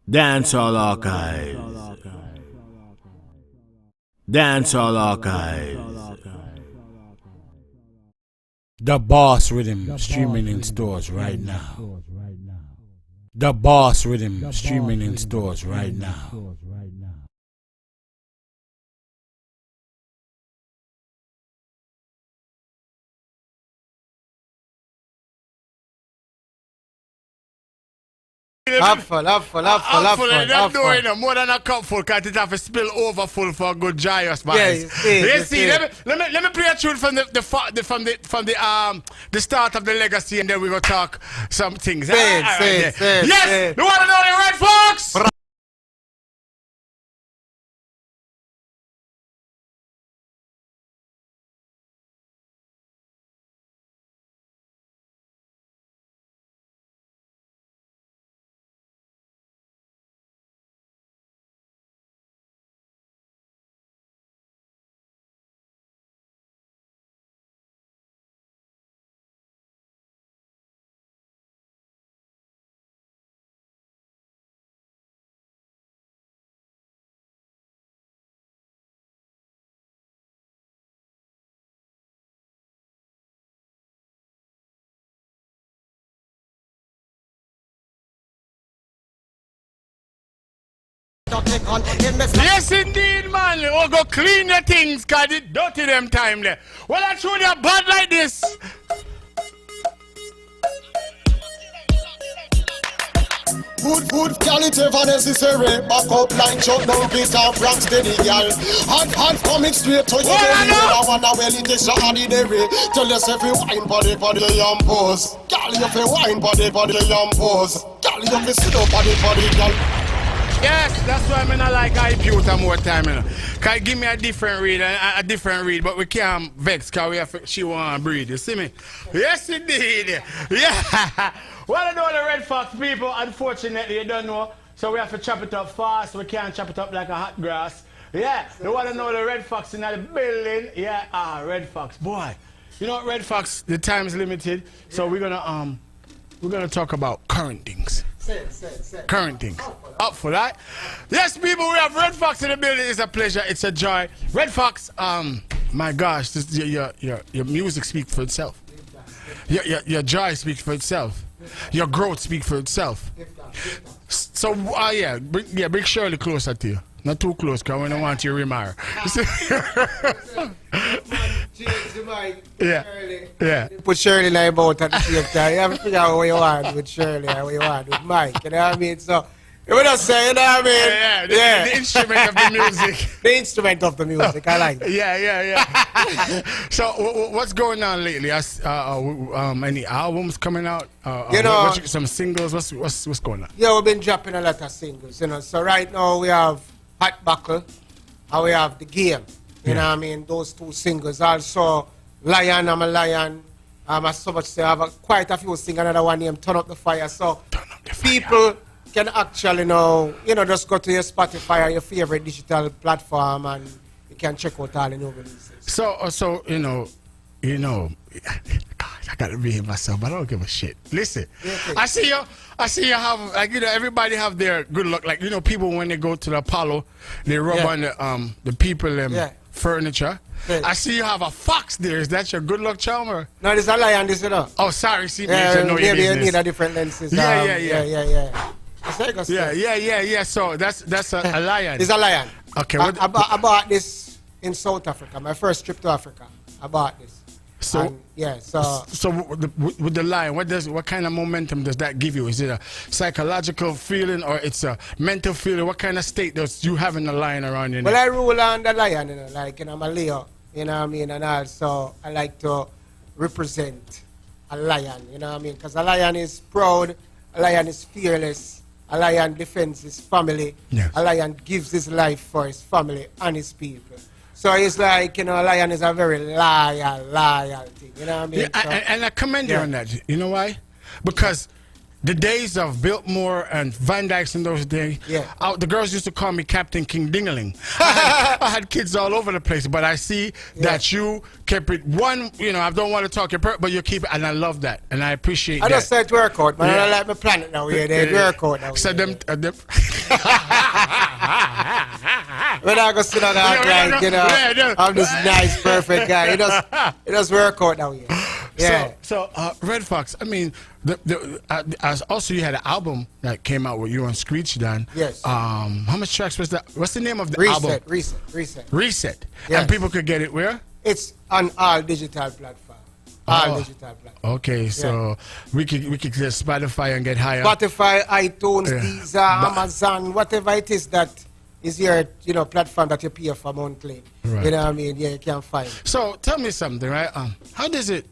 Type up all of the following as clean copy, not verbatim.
Dancehall Archives. Dancehall Archives. The Boss Rhythm streaming in stores right now. The Boss Rhythm streaming in stores right now. Have fun. Them doing more than a cup full, because it have to spill over full for a good joyous man. Yeah, you see. Let me play a tune from the start of the legacy, and then we go talk some things. Yes, you want to know the Red Fox? Yes, indeed, man. Oh, go clean the things, because it dirty them time there. Well, I show you bad like this. Good quality for necessary. Back up line, shut down, beat off, rock steady, y'all. Hand coming straight to you. I wanna well it is ordinary. Tell us if you wine body yam pose. Girl, if you wine body yam pose. Girl, if you sit up body, girl. Yes, that's why I'm not like IPUTA more time, you know. Cause give me a different read, but we can't vex, cause she wanna breathe, you see me? Yes, indeed. Yeah. Well, I know the Red Fox people, unfortunately, you don't know, so we have to chop it up fast. We can't chop it up like a hot grass. Yeah, you wanna know the Red Fox in the building? Yeah, Red Fox, boy. You know what, Red Fox, the time's limited, so we're gonna talk about current things. Current things. Up for that? Yes, people, we have Red Fox in the building. It's a pleasure. It's a joy. Red Fox, my gosh, your music speaks for itself. Your joy speaks for itself. Your growth speaks for itself. So, bring Shirley closer to you. Not too close, because we don't want you to remarry. Yeah. Put Shirley in the boat at the same time. You have to figure out what you want with Shirley and what you want with Mike. You know what I mean? So, you know say, you know what I mean? The instrument of the music. The instrument of the music. I like it. Yeah. So, what's going on lately? Any albums coming out? Some singles? What's going on? Yeah, we've been dropping a lot of singles. You know, so right now we have Hot Buckle and we have The Game. You know what I mean? Those two singles. Also, Lion, I'm a Lion. I so much say I have quite a few singles. Another one named Turn Up the Fire. So people can actually just go to your Spotify or your favorite digital platform and you can check out all the new releases. So I gotta read myself, but I don't give a shit. Listen, I see you have everybody have their good luck. Like people when they go to the Apollo, they rub on the people furniture. Yeah. I see you have a fox there. Is that your good luck charm or? No, this is a lion. This is Oh, sorry. See, maybe you need a different lenses. Yeah. So that's a lion. It's a lion. Okay. I bought this in South Africa. My first trip to Africa. I bought this. So with the lion, what kind of momentum does that give you? Is it a psychological feeling or it's a mental feeling? What kind of state does you having the lion around you? Well, I rule on the lion, I'm a Leo, you know what I mean, and also I like to represent a lion, you know what I mean, because a lion is proud, a lion is fearless, a lion defends his family, a lion gives his life for his family and his people. So it's like, a lion is a very loyal thing, you know what I mean? Yeah, and I commend you on that. You know why? Because the days of Biltmore and Van Dykes and those days, the girls used to call me Captain King Dingaling. I had kids all over the place, but I see that you kept it one, you know, I don't want to talk your but you keep it, and I love that, and I appreciate that. I just said work out, man. I don't like my planet now, they work out now. So them, when I go sit down and act like, you know, I'm this nice, perfect guy. It does work out now, yeah. So Red Fox, I mean, also you had an album that came out with you on Screech Dan. Yes. How much tracks was that? What's the name of the album? Reset. Yes. And people could get it where? It's on all digital platforms. All digital platforms. Okay, so we could get Spotify and get higher. Spotify, iTunes, Deezer, Amazon, whatever it is that is your, you know, platform that you pay for monthly. Right. You know what I mean? Yeah, you can find it. So tell me something, right? How does it,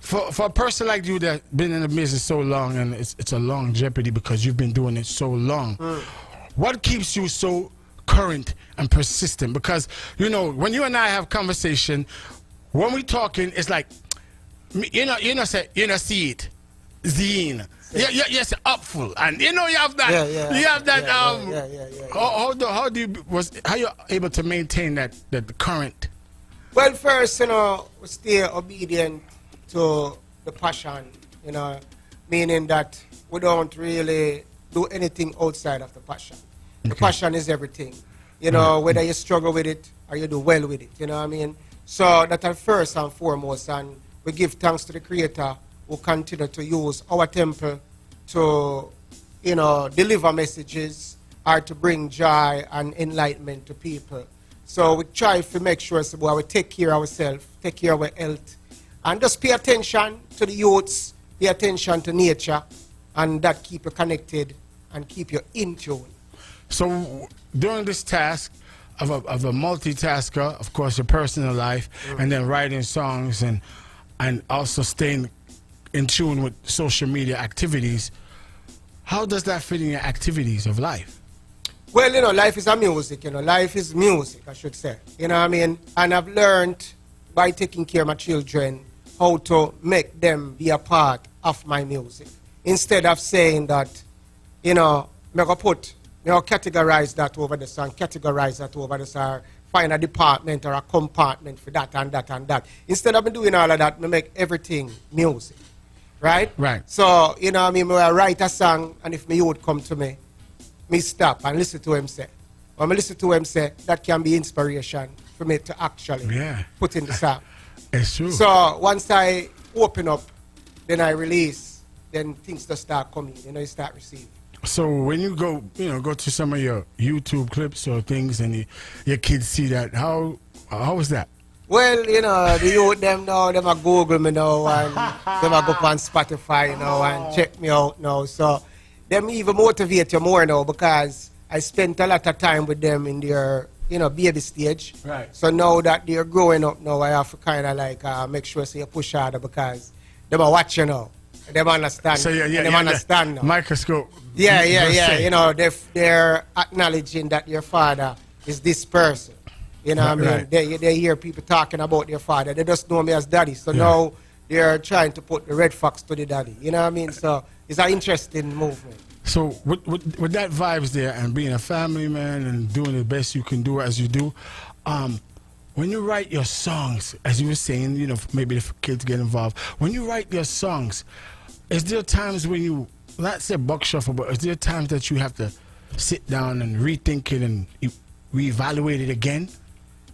for a person like you that been in the business so long, and it's a long jeopardy because you've been doing it so long, what keeps you so current and persistent? Because, you know, when you and I have conversation, when we talking, it's like, you know, see it, zine. Yes, upful, and you know you have that. You have that. How you able to maintain that current? Well, first, you know, we stay obedient to the passion. You know, meaning that we don't really do anything outside of the passion. The passion is everything. You know, whether you struggle with it or you do well with it. You know what I mean? So that are first and foremost, and we give thanks to the Creator who continue to use our temple to, you know, deliver messages or to bring joy and enlightenment to people. So we try to make sure we take care of ourselves, take care of our health, and just pay attention to the youths, pay attention to nature, and that keep you connected and keep you in tune. So during this task of a multitasker, of course, your personal life, and then writing songs and also staying in tune with social media activities, how does that fit in your activities of life? Well, you know, life is a music, you know, life is music, I should say, you know what I mean? And I've learned by taking care of my children how to make them be a part of my music. Instead of saying that, you know, I'm going to categorize that over this and categorize that over this, or find a department or a compartment for that and that and that. Instead of me doing all of that, I make everything music. Right? Right. So, you know what I mean, when I write a song, and if my youth come to me stop and listen to him say. When I listen to him say, that can be inspiration for me to actually put in the song. It's true. So, once I open up, then I release, then things just start coming, you know, you start receiving. So when you go to some of your YouTube clips or things and your kids see that, how is that? Well, you know, the youth them now, them a Google me now and them a go up on Spotify, you know, and check me out now. So them even motivate you more now because I spent a lot of time with them in their, you know, baby stage. Right. So now that they're growing up now, I have to kind of like make sure you push harder because them are watching now. Them understand. So them understand now. Microscope. Yeah. You know, they're acknowledging that your father is this person. You know what I mean? Right. They hear people talking about their father. They just know me as daddy. So now they're trying to put the Red Fox to the daddy. You know what I mean? So it's an interesting movement. So with that vibes there and being a family man and doing the best you can do as you do, when you write your songs, as you were saying, you know, maybe the kids get involved. When you write your songs, is there times when you, not say buck shuffle, but is there times that you have to sit down and rethink it and reevaluate it again?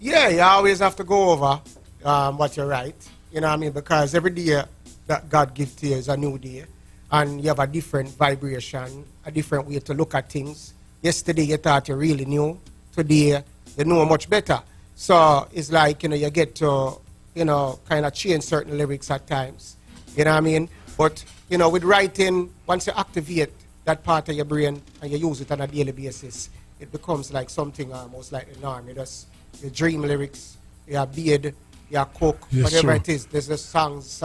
Yeah, you always have to go over what you write. You know what I mean? Because every day that God gives to you is a new day. And you have a different vibration, a different way to look at things. Yesterday you thought you really knew. Today you know much better. So it's like, you know, you get to, you know, kind of change certain lyrics at times. You know what I mean? But, you know, with writing, once you activate that part of your brain and you use it on a daily basis, it becomes like something almost like the norm. You dream lyrics, you beard, you cook, whatever it is. There's just songs.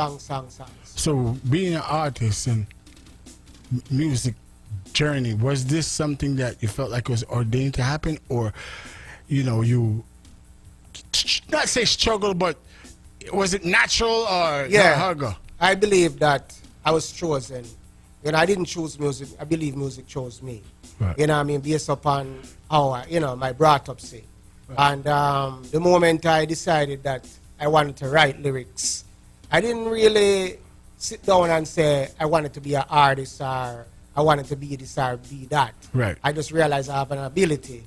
So being an artist and music journey, was this something that you felt like was ordained to happen, or, you know, you not say struggle, but was it natural or yeah? I believe that I was chosen You know, I didn't choose music. I believe music chose me. Right. You know what I mean? Based upon how, you know, my brought up say. Right. And the moment I decided that I wanted to write lyrics, I didn't really sit down and say I wanted to be an artist or I wanted to be this or be that. Right. I just realized I have an ability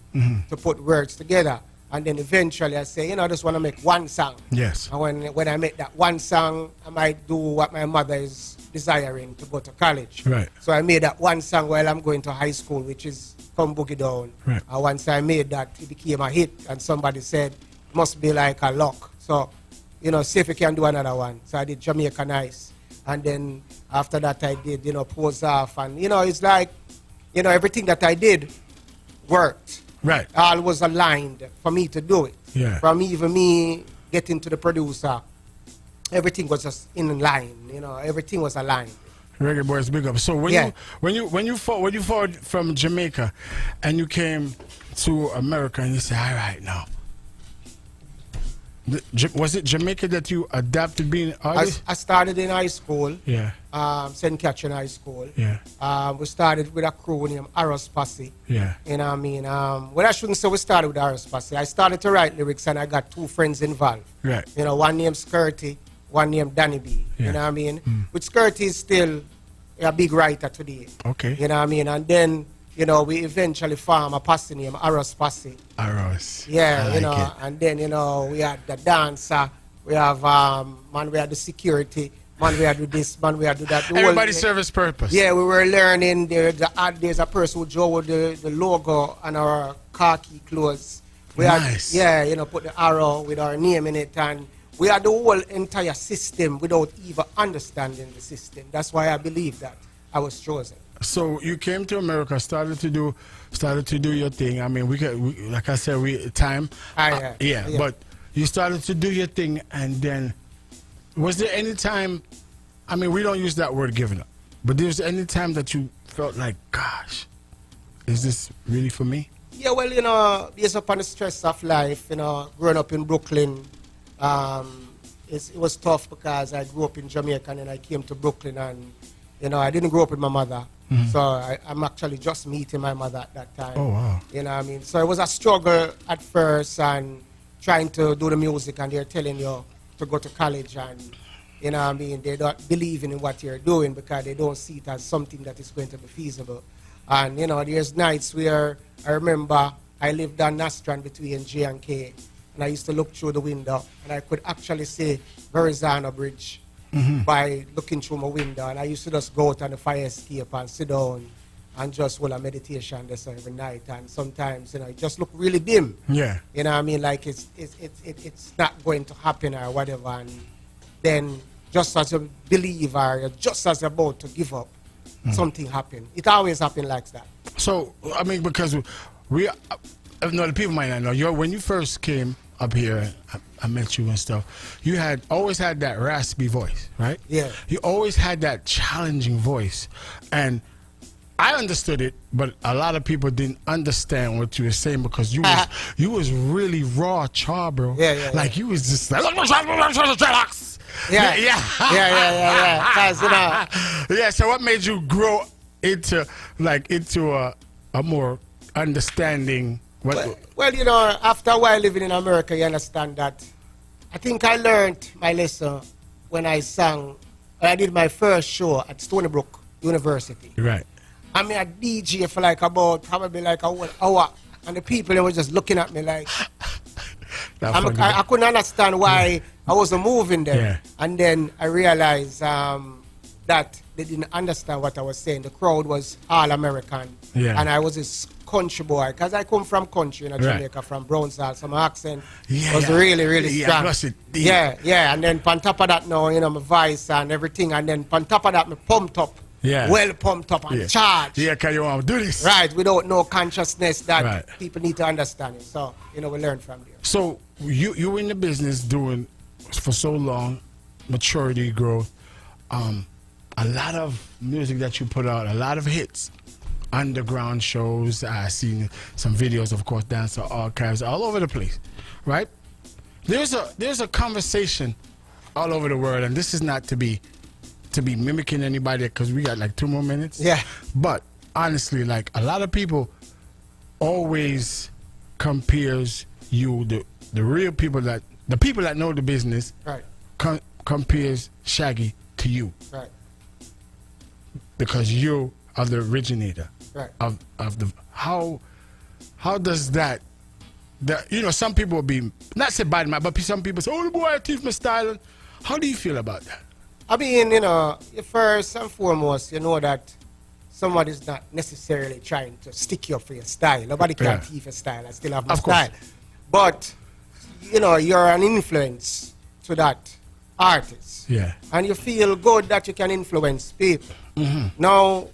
to put words together. And then eventually I say, you know, I just want to make one song. Yes. And when I make that one song, I might do what my mother is desiring, to go to college. Right. So I made that one song while I'm going to high school, which is Come Boogie Down. Right. And once I made that, it became a hit. And somebody said, it must be like a luck. So, you know, see if you can do another one. So I did Jamaica Nice. And then after that I did, you know, Pose Off. And, you know, it's like, you know, everything that I did worked. Right. All was aligned for me to do it. Yeah. From even me getting to the producer, everything was just in line. You know, everything was aligned. Reggae Boys, big up. So when you fought from Jamaica, and you came to America, and you said, all right, now. Was it Jamaica that you adapted being an artist? I started in high school. Yeah. St. Catherine High School. Yeah. We started with a crew named Aros Posse. Yeah. You know what I mean? Well, I shouldn't say we started with Aros Posse. I started to write lyrics and I got two friends involved. Right. You know, one named Skirty, one named Danny B. Yeah. You know what I mean? But Skirty is still a big writer today. Okay. You know what I mean? And then, you know, we eventually formed a posse named Aros Posse. Aros. Yeah, I you like know, it. and then, you know, we had the dancer, we have, man, we had the security, man, we had to do this, man, we had to do that. The Everybody whole- serve his purpose. Yeah, we were learning. There's a person who drew the logo on our khaki clothes. We Nice. had, yeah, you know, put the arrow with our name in it, and we had the whole entire system without even understanding the system. That's why I believe that I was chosen. So you came to America, started to do your thing. I mean, like I said, yeah. But you started to do your thing, and then was there any time? I mean, we don't use that word "giving up," but there was any time that you felt like, "Gosh, is this really for me?" Yeah, well, you know, based upon the stress of life, you know, growing up in Brooklyn, it was tough because I grew up in Jamaica and then I came to Brooklyn, and you know, I didn't grow up with my mother. So I'm actually just meeting my mother at that time. Oh, wow. You know what I mean? So it was a struggle at first and trying to do the music, and they're telling you to go to college, and you know what I mean? They're not believing in what you're doing because they don't see it as something that is going to be feasible. And you know, there's nights where I remember I lived on Nastran between J and K, and I used to look through the window and I could actually see Verrazano Bridge. By looking through my window, and I used to just go out on the fire escape and sit down and just hold a meditation this every night. And sometimes, you know, it just look really dim. Yeah. You know what I mean? Like it's not going to happen or whatever. And then just as you believe or just as you're about to give up, something happened. It always happens like that. So I mean, because the people might not know, when you first came up here, I met you and stuff, you always had that raspy voice, right? Yeah. You always had that challenging voice. And I understood it, but a lot of people didn't understand what you were saying because you was really raw, char, bro. Yeah. Like you was just like, Yeah. 'Cause, you know, yeah. So what made you grow into a more understanding? Well, you know, after a while living in America, you understand that I think I learned my lesson when I I did my first show at Stony Brook University. Right. I mean, a DJ for probably like a whole hour, and the people, they were just looking at me like, I couldn't understand why I wasn't moving there. Yeah. And then I realized that they didn't understand what I was saying. The crowd was all American. Yeah. And I was this country boy, because I come from country in Jamaica, from Brownsville, so my accent was really, really strong. Yeah. And then on top of that now, you know, my voice and everything, and then on top of that, me pumped up. Yeah. Well pumped up and charged. Yeah, because you want to do this. Right, without no consciousness that people need to understand it. So, you know, we learn from there. So you were in the business doing for so long, maturity, growth, a lot of music that you put out, a lot of hits, underground shows. I've seen some videos, of course, dancer archives all over the place, right? There's a conversation all over the world, and this is not to be to be mimicking anybody because we got like 2 more minutes. Yeah. But honestly, like a lot of people always compares you the real people that the people that know the business Right. Compares Shaggy to you Right. because you are the originator Right. of the how does that you know, some people will be not say bad man, but some people say, oh, the boy I teach my style. How do you feel about that? I mean, you know, first and foremost, you know that somebody's not necessarily trying to stick you up for your style. Nobody can Yeah. thief your style. I still have my Of course. style. But, you know, you're an influence to that artist. Yeah. And you feel good that you can influence people. Mm-hmm. Now,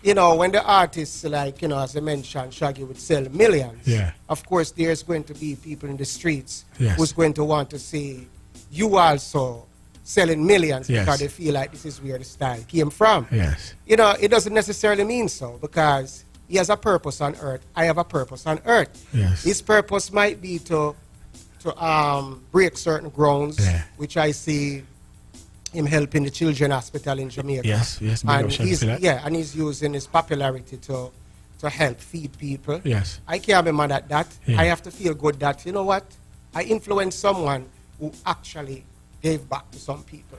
you know, when the artists, like, you know, as I mentioned, Shaggy would sell millions. Yeah. Of course, there's going to be people in the streets Yes. who's going to want to see you also selling millions Yes. because they feel like this is where the style came from. Yes. You know, it doesn't necessarily mean so because he has a purpose on earth. I have a purpose on earth. Yes. His purpose might be to break certain grounds, Yeah. which I see him helping the children hospital in Jamaica. Yes, yes, big And up Shaggy he's, for that. yeah, and he's using his popularity to help feed people. Yes. I can't be mad at that. Yeah. I have to feel good that, you know what, I influenced someone who actually gave back to some people.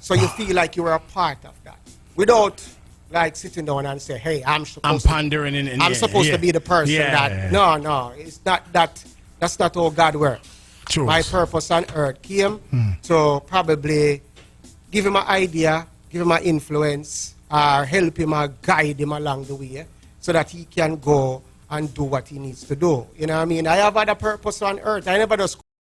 So you feel like you were a part of that. Without like sitting down and say, hey, I'm pondering and I'm supposed to be the person that, no, it's not that, that's not how God works. True. My purpose on earth came to probably give him an idea, give him an influence, or help him or guide him along the way so that he can go and do what he needs to do. You know what I mean? I have other purpose on earth. I never just